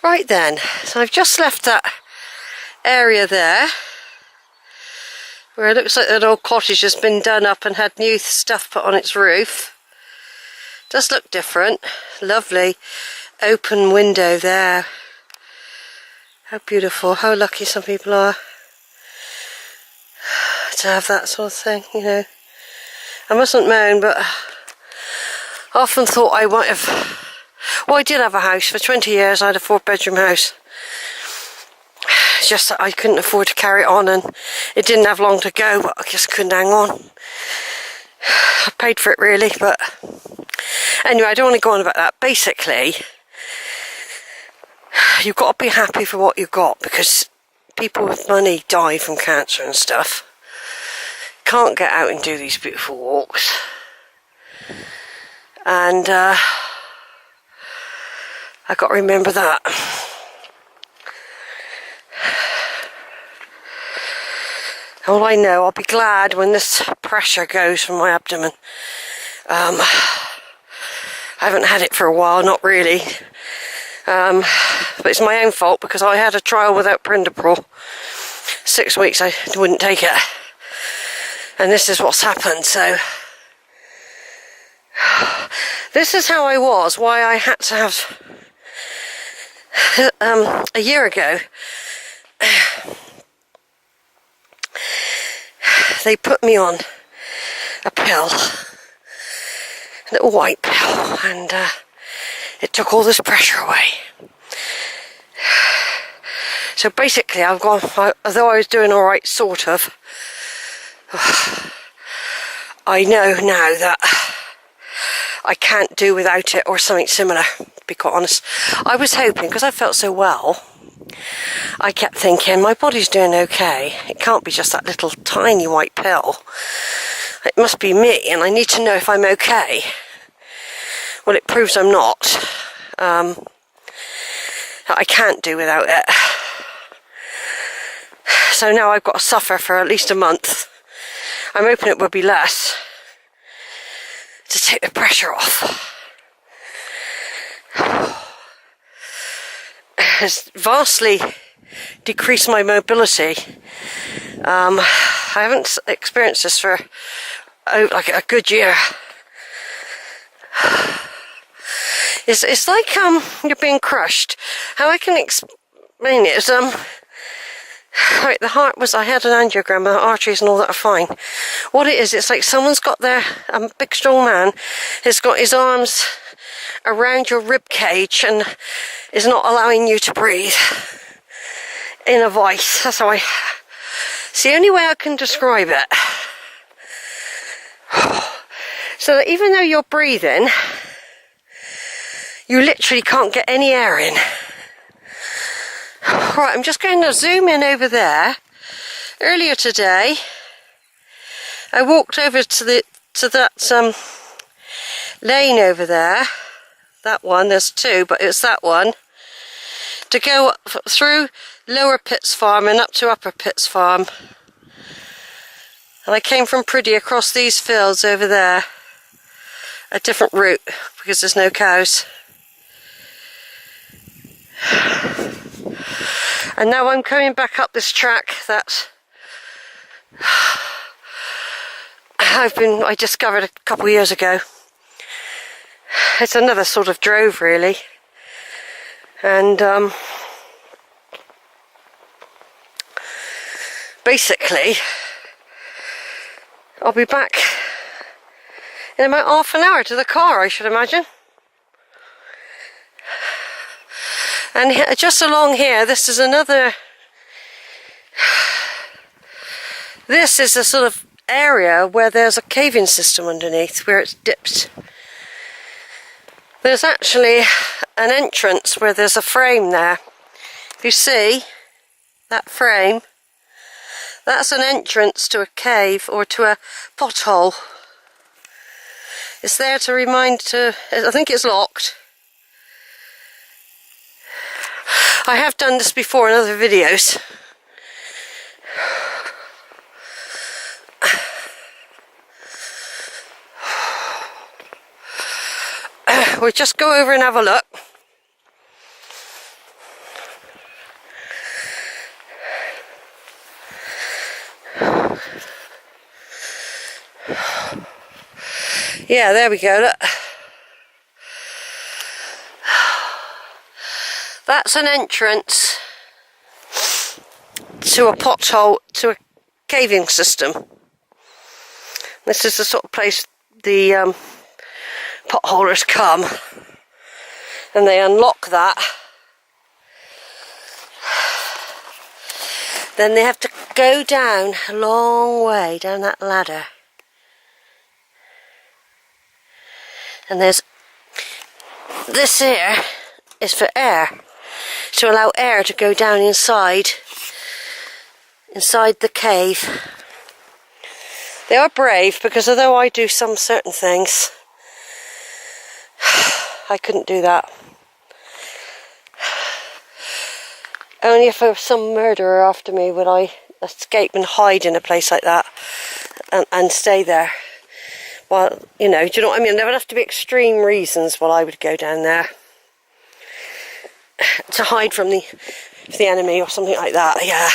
Right then, so I've just left that area there where it looks like that old cottage has been done up and had new stuff put on its roof. Does look different. Lovely open window there. How beautiful, how lucky some people are to have that sort of thing, you know. I mustn't moan, but I often thought I might have... Well, I did have a house. For 20 years I had a 4-bedroom house. It's just that I couldn't afford to carry it on, and it didn't have long to go, but I just couldn't hang on. I paid for it really, but anyway, I don't want to go on about that. Basically, you've got to be happy for what you've got, because people with money die from cancer and stuff. Can't get out and do these beautiful walks. And I've got to remember that. All I know, I'll be glad when this pressure goes from my abdomen. I haven't had it for a while, not really. But it's my own fault, because I had a trial without Prindapril. 6 weeks I wouldn't take it. And this is what's happened, so... This is how I was, why I had to have... a year ago, they put me on a pill, a little white pill, and it took all this pressure away. So basically I've gone, although I was doing alright, sort of, I know now that I can't do without it, or something similar, to be quite honest. I was hoping, because I felt so well, I kept thinking, my body's doing okay, it can't be just that little tiny white pill, it must be me, and I need to know if I'm okay. Well, it proves I'm not, that I can't do without it. So now I've got to suffer for at least a month. I'm hoping it will be less, to take the pressure off. Has vastly decreased my mobility. I haven't experienced this for like a good year. It's like you're being crushed. How I can explain it is right, the heart was, I had an angiogram, the arteries and all that are fine. What it is, it's like someone's got their, big strong man has got his arms around your rib cage and is not allowing you to breathe in a vice. That's how it's the only way I can describe it. So that even though you're breathing, you literally can't get any air in. Right, I'm just going to zoom in over there. Earlier today, I walked over to that lane over there. That one, there's two, but it's that one. To go through Lower Pitts Farm and up to Upper Pitts Farm. And I came from Priddy across these fields over there. A different route, because there's no cows. And now I'm coming back up this track that I discovered a couple of years ago. It's another sort of drove really, and basically I'll be back in about half an hour to the car, I should imagine. And just along here, this is another, this is a sort of area where there's a caving system underneath, where it's dipped. There's actually an entrance where there's a frame there. If you see that frame, that's an entrance to a cave or to a pothole. It's there to remind I think it's locked. I have done this before in other videos. We'll just go over and have a look. Yeah, there we go, look. That's an entrance to a pothole, to a caving system. This is the sort of place the potholers come, and they unlock that. Then they have to go down a long way down that ladder. And there's this here is for air, to allow air to go down inside the cave. They are brave, because although I do some certain things, I couldn't do that. Only if there was some murderer after me would I escape and hide in a place like that and stay there. Well, you know, do you know what I mean? There would have to be extreme reasons why I would go down there to hide from the enemy or something like that. Yeah.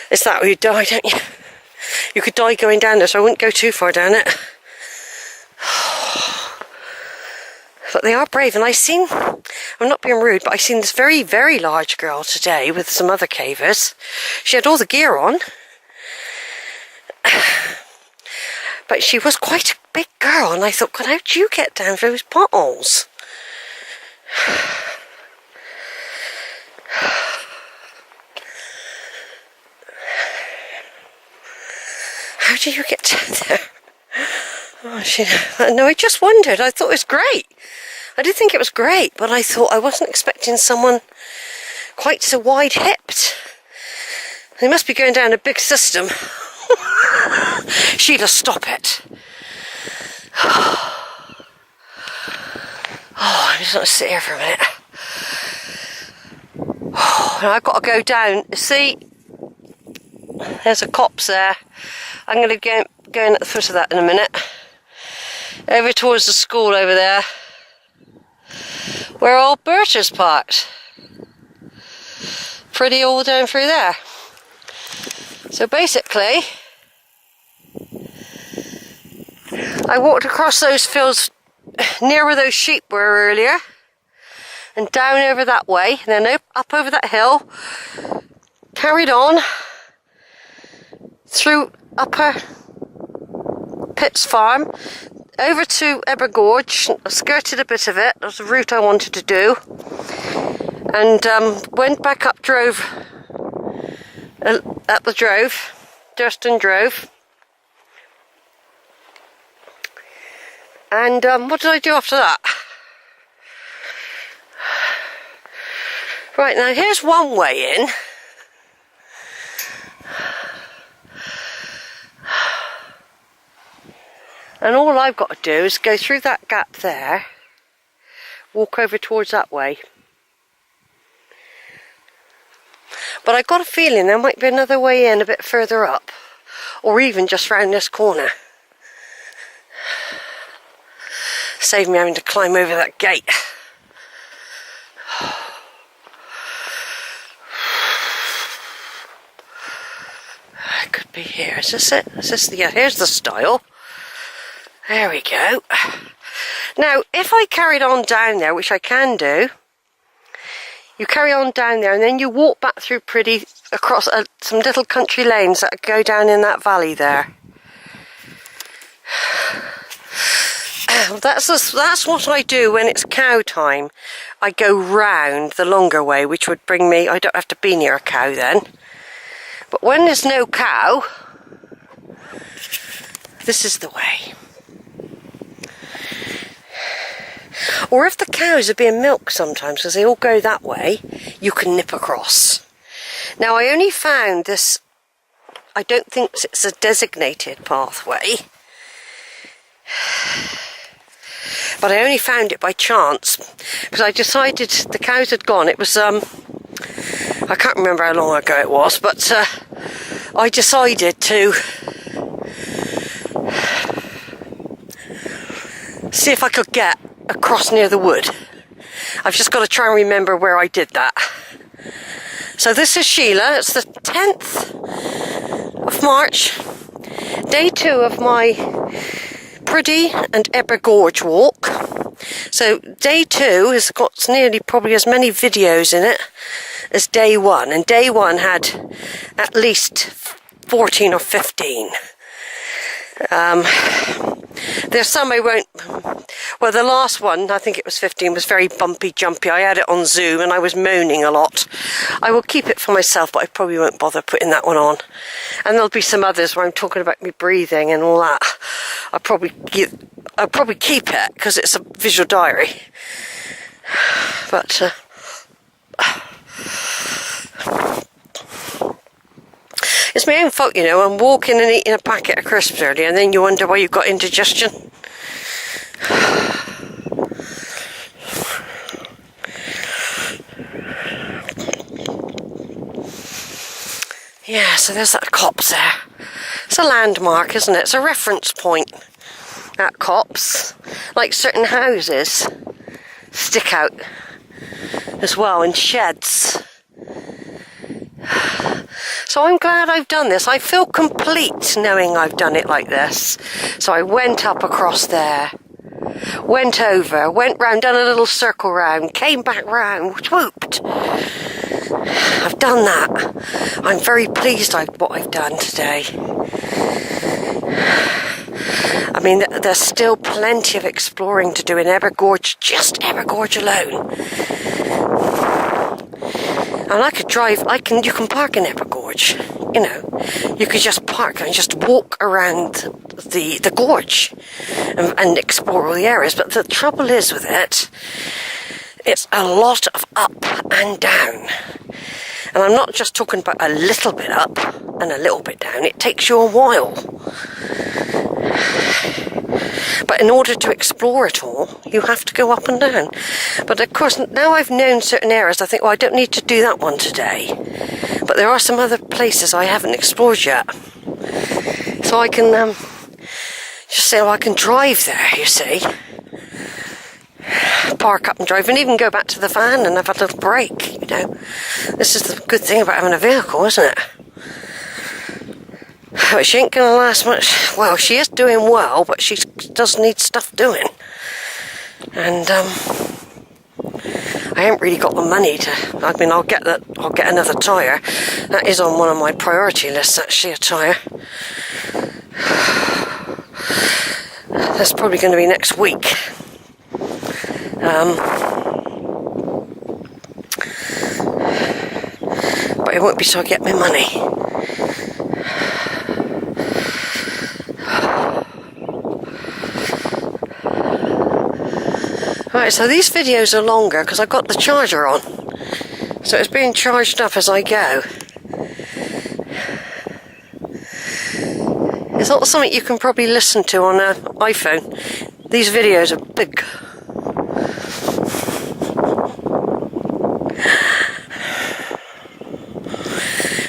It's that way you die, don't you? You could die going down there, so I wouldn't go too far down it. But they are brave, and I'm not being rude, but I seen this very, very large girl today with some other cavers. She had all the gear on, but she was quite a big girl, and I thought, God, how do you get down those potholes? How do you get down there? Oh, no, I just wondered. I thought it was great. I did think it was great, but I thought I wasn't expecting someone quite so wide-hipped. They must be going down a big system. Sheila, stop it. Oh, I'm just going to sit here for a minute. Oh, I've got to go down. See, there's a copse there. I'm going to go in at the foot of that in a minute. Over towards the school over there, where all birches parked. Pretty all down through there. So basically, I walked across those fields near where those sheep were earlier, and down over that way, and then up over that hill, carried on through Upper Pitt's farm, over to Ebbor Gorge. I skirted a bit of it. That was the route I wanted to do, and went back up Drove, Durston Drove, and what did I do after that? Right, now here's one way in. And all I've got to do is go through that gap there, walk over towards that way. But I got a feeling there might be another way in a bit further up, or even just round this corner. Save me having to climb over that gate. It could be here. Is this it? Is this the... Yeah, here's the stile. There we go. Now, if I carried on down there, which I can do, you carry on down there and then you walk back through Priddy across some little country lanes that go down in that valley there. That's what I do when it's cow time. I go round the longer way, which would bring me... I don't have to be near a cow then. But when there's no cow, this is the way. Or if the cows are being milked sometimes, because they all go that way, you can nip across. Now, I only found this... I don't think it's a designated pathway, but I only found it by chance, because I decided the cows had gone. It was, I can't remember how long ago it was, but I decided to see if I could get across near the wood. I've just got to try and remember where I did that. So this is Sheila. It's the 10th of March day 2 of my Priddy and Ebbor Gorge walk. So day 2 has got nearly probably as many videos in it as day 1, and day 1 had at least 14 or 15. There's some I won't. Well, the last one, I think it was 15, was very bumpy, jumpy. I had it on Zoom and I was moaning a lot. I will keep it for myself, but I probably won't bother putting that one on. And there'll be some others where I'm talking about me breathing and all that. I'll probably keep it because it's a visual diary. But it's my own fault, you know. I'm walking and eating a packet of crisps earlier, and then you wonder why you've got indigestion. Yeah, so there's that copse there. It's a landmark, isn't it? It's a reference point, that copse. Like certain houses stick out as well in sheds. So I'm glad I've done this. I feel complete knowing I've done it like this. So I went up across there, went over, went round, done a little circle round, came back round, swooped. I've done that. I'm very pleased with what I've done today. I mean, there's still plenty of exploring to do in Ebbor Gorge, just Ebbor Gorge alone. And I could drive, you can park in Ebbor Gorge, you know. You could just park and just walk around the gorge and explore all the areas. But the trouble is with it, it's a lot of up and down. And I'm not just talking about a little bit up and a little bit down. It takes you a while. But in order to explore it all, you have to go up and down. But of course, now I've known certain areas, I think, well, I don't need to do that one today. But there are some other places I haven't explored yet. So I can just say, well, I can drive there, you see. Park up and drive, and even go back to the van and have a little break, you know. This is the good thing about having a vehicle, isn't it? But she ain't going to last much. Well, she is doing well, but she does need stuff doing. And I haven't really got the money to. I mean, I'll get another tyre. That is on one of my priority lists, actually, a tyre. That's probably going to be next week. But it won't be till I get my money. Right, so these videos are longer because I've got the charger on. So it's being charged up as I go. It's not something you can probably listen to on an iPhone. These videos are big.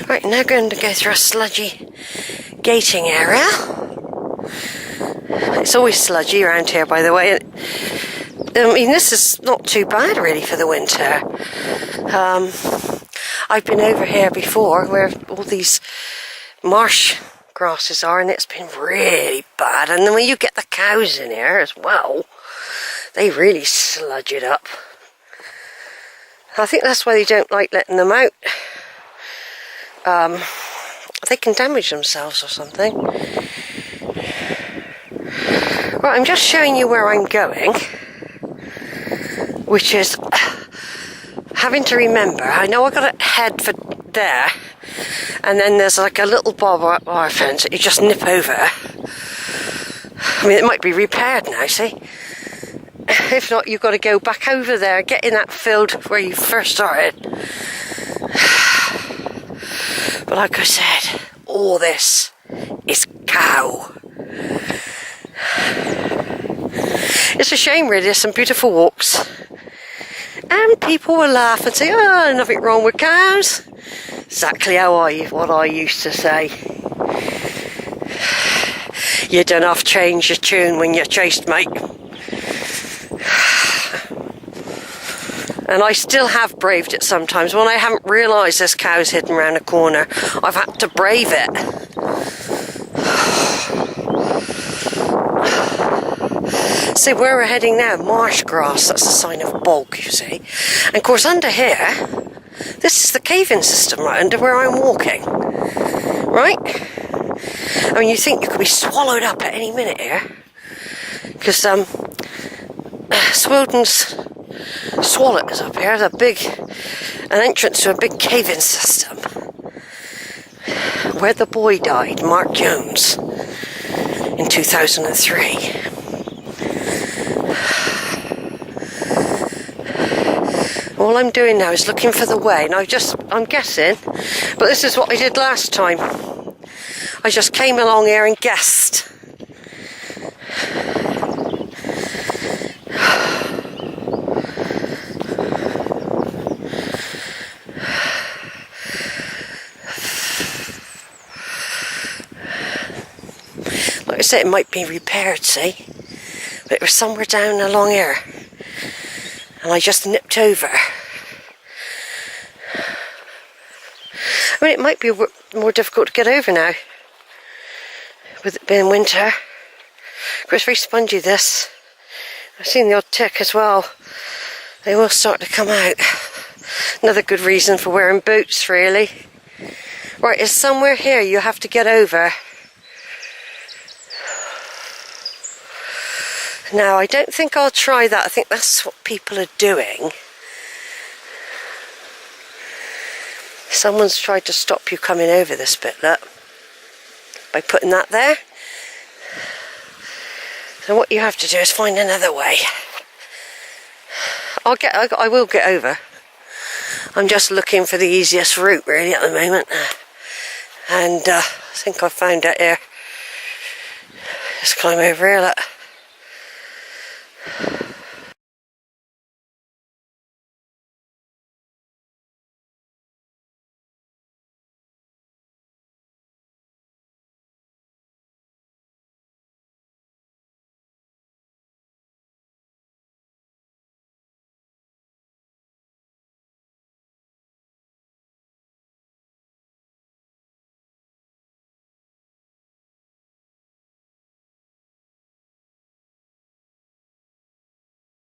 Right, now going to go through a sludgy gating area. It's always sludgy around here, by the way. I mean, this is not too bad really for the winter. I've been over here before where all these marsh grasses are, and it's been really bad. And then when you get the cows in here as well, they really sludge it up. I think that's why they don't like letting them out. They can damage themselves or something. Right, I'm just showing you where I'm going, which is having to remember, I know I've got to head for there, and then there's like a little barbed wire fence that you just nip over. I mean, it might be repaired now, see? If not, you've got to go back over there, get in that field where you first started. But like I said, all this is cow. It's a shame really, there's some beautiful walks. And people will laugh and say, oh, nothing wrong with cows. Exactly what I used to say. You don't have to change your tune when you're chased, mate. And I still have braved it sometimes. When I haven't realised there's cows hidden around a corner, I've had to brave it. See where we're heading now, marsh grass, that's a sign of bog, you see. And of course under here, this is the cave-in system right under where I'm walking. Right? I mean, you think you could be swallowed up at any minute here. Because Swildon's Swallow is up here. There's an entrance to a big cave-in system. Where the boy died, Mark Jones, in 2003. All I'm doing now is looking for the way, and I'm guessing, but this is what I did last time. I just came along here and guessed. Like I said, it might be repaired, see? But it was somewhere down along here. And I just nipped over. I mean, it might be more difficult to get over now, with it being winter. Of course, very spongy, this. I've seen the odd tick as well. They will start to come out. Another good reason for wearing boots, really. Right, it's somewhere here you have to get over. Now, I don't think I'll try that. I think that's what people are doing. Someone's tried to stop you coming over this bit, look. By putting that there. So what you have to do is find another way. I will get over. I'm just looking for the easiest route, really, at the moment. And I think I've found it here. Just climb over here, look.